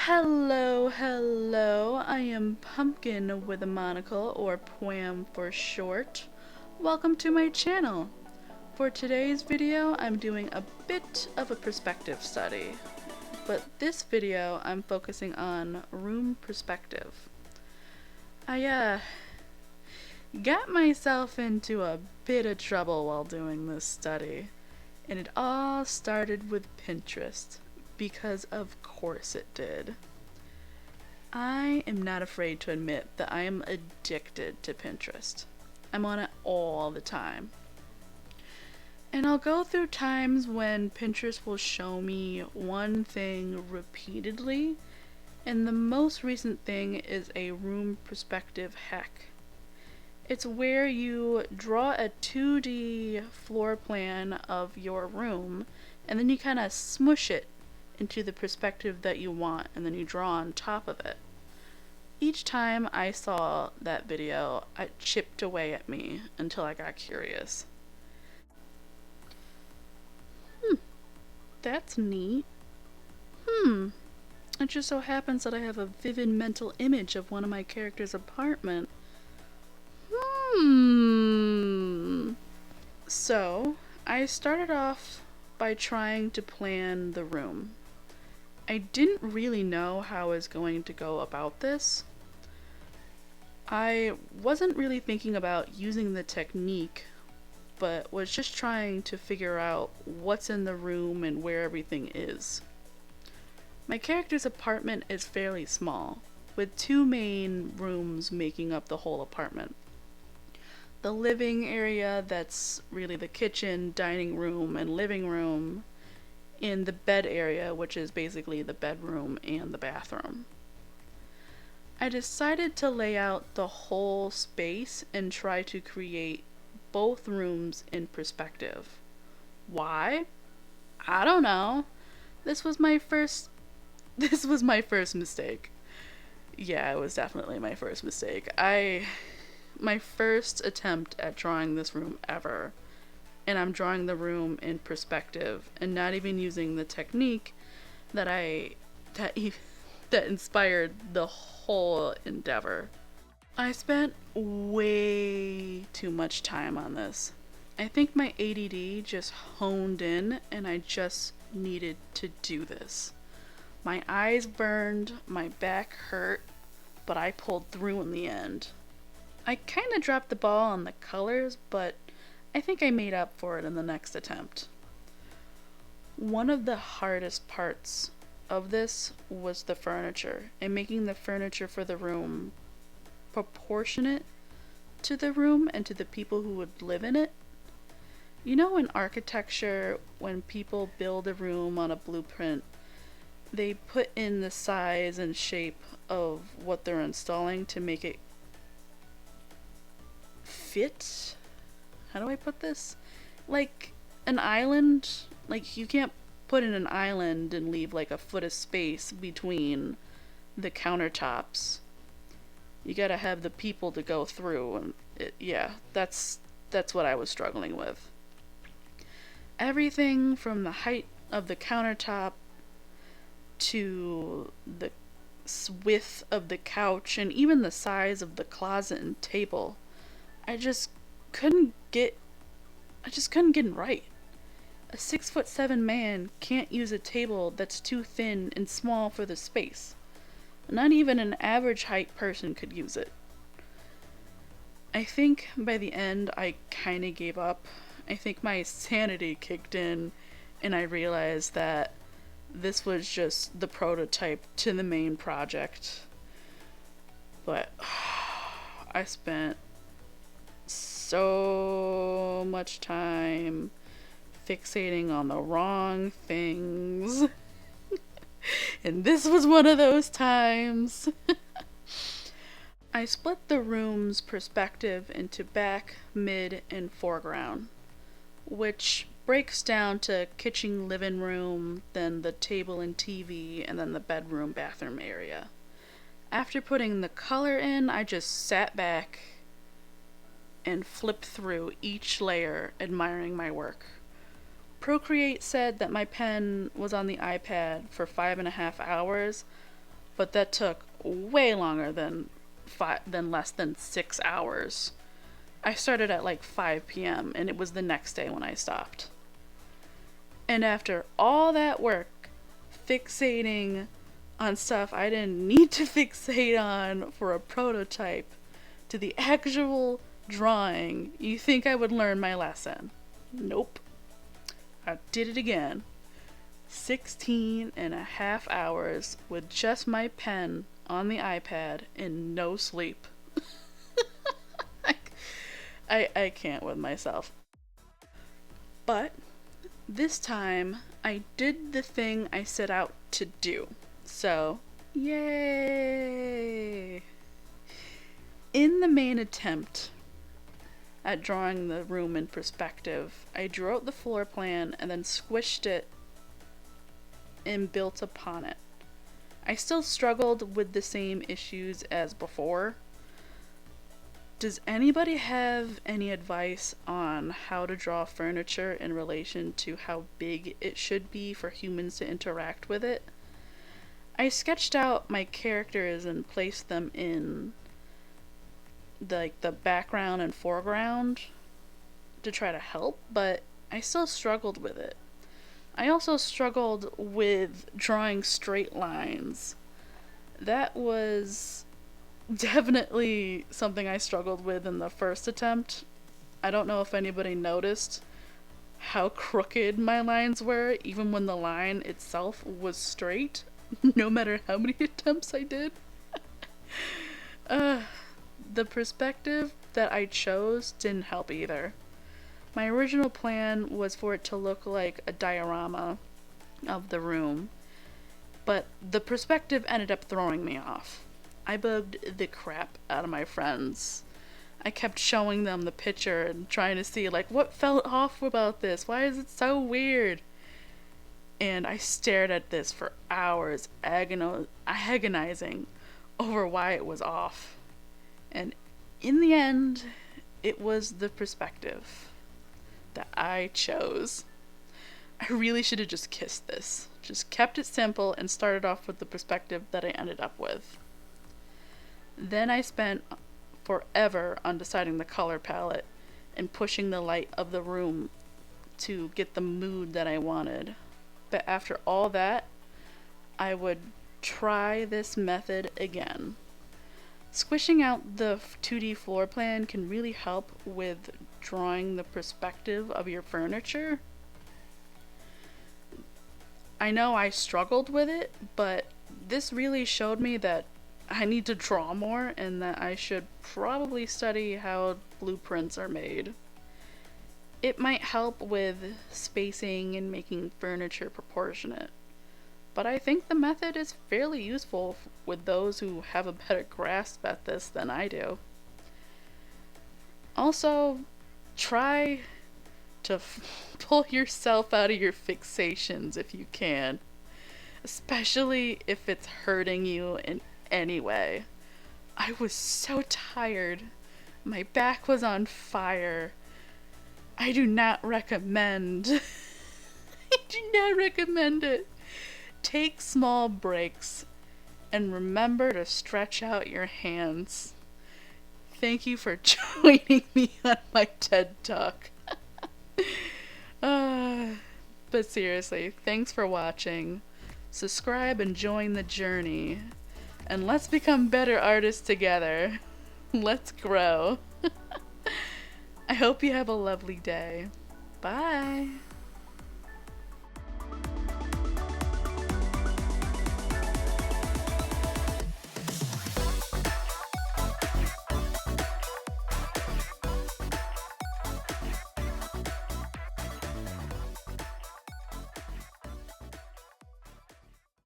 Hello, hello. I am Pumpkin with a monocle, or Poem for short. Welcome to my channel. For today's video, I'm doing a bit of a perspective study, but this video I'm focusing on room perspective. I got myself into a bit of trouble while doing this study, and it all started with Pinterest, because of course it did. I am not afraid to admit that I am addicted to Pinterest. I'm on it all the time. And I'll go through times when Pinterest will show me one thing repeatedly, and the most recent thing is a room perspective hack. It's where you draw a 2D floor plan of your room, and then you kind of smush it into the perspective that you want, and then you draw on top of it. Each time I saw that video, it chipped away at me until I got curious. That's neat. It just so happens that I have a vivid mental image of one of my characters' apartment. So, I started off by trying to plan the room. I didn't really know how I was going to go about this. I wasn't really thinking about using the technique, but was just trying to figure out what's in the room and where everything is. My character's apartment is fairly small, with two main rooms making up the whole apartment. The living area, that's really the kitchen, dining room, and living room, and the bed area, which is basically the bedroom and the bathroom. I decided to lay out the whole space and try to create both rooms in perspective. Why? I don't know. This was my first this was my first mistake. Yeah, it was definitely my first mistake. My first attempt at drawing this room ever, and I'm drawing the room in perspective and not even using the technique that that inspired the whole endeavor. I spent way too much time on this. I think my ADD just honed in and I just needed to do this. My eyes burned, my back hurt, but I pulled through in the end. I kinda dropped the ball on the colors, but I think I made up for it in the next attempt. One of the hardest parts of this was the furniture, and making the furniture for the room proportionate to the room and to the people who would live in it. You know, in architecture, when people build a room on a blueprint, they put in the size and shape of what they're installing to make it fit. How do I put this? Like an island, like you can't put in an island and leave like a foot of space between the countertops. You gotta have the people to go through, and that's what I was struggling with. Everything from the height of the countertop to the width of the couch and even the size of the closet and table, I just couldn't get it right. A 6'7" man can't use a table that's too thin and small for the space. Not even an average height person could use it. I think by the end I kinda gave up. I think my sanity kicked in and I realized that this was just the prototype to the main project. But I spent so much time fixating on the wrong things. And this was one of those times. I split the room's perspective into back, mid, and foreground, which breaks down to kitchen, living room, then the table and TV, and then the bedroom, bathroom area. After putting the color in, I just sat back and flipped through each layer, admiring my work. Procreate said that my pen was on the iPad for 5.5 hours, but that took way longer than less than 6 hours. I started at like 5 p.m. and it was the next day when I stopped. And after all that work, fixating on stuff I didn't need to fixate on for a prototype, to the actual drawing, you think I would learn my lesson? Nope. I did it again. 16 and a half hours with just my pen on the iPad and no sleep. I can't with myself. But this time I did the thing I set out to do. So, yay! In the main attempt at drawing the room in perspective, I drew out the floor plan and then squished it and built upon it. I still struggled with the same issues as before. Does anybody have any advice on how to draw furniture in relation to how big it should be for humans to interact with it? I sketched out my characters and placed them in the background and foreground to try to help, but I still struggled with it. I also struggled with drawing straight lines. That was definitely something I struggled with in the first attempt. I don't know if anybody noticed how crooked my lines were, even when the line itself was straight, no matter how many attempts I did. The perspective that I chose didn't help either. My original plan was for it to look like a diorama of the room, but the perspective ended up throwing me off. I bugged the crap out of my friends. I kept showing them the picture and trying to see, like, what felt off about this? Why is it so weird? And I stared at this for hours, agonizing over why it was off. And in the end, it was the perspective that I chose. I really should have just kissed this. Just kept it simple and started off with the perspective that I ended up with. Then I spent forever on deciding the color palette and pushing the light of the room to get the mood that I wanted. But after all that, I would try this method again. Squishing out the 2D floor plan can really help with drawing the perspective of your furniture. I know I struggled with it, but this really showed me that I need to draw more and that I should probably study how blueprints are made. It might help with spacing and making furniture proportionate, but I think the method is fairly useful with those who have a better grasp at this than I do. Also, try to pull yourself out of your fixations if you can, especially if it's hurting you in any way. I was so tired. My back was on fire. I do not recommend. I do not recommend it. Take small breaks and remember to stretch out your hands. Thank you for joining me on my TED Talk. But seriously, thanks for watching. Subscribe and join the journey. And let's become better artists together. Let's grow. I hope you have a lovely day. Bye.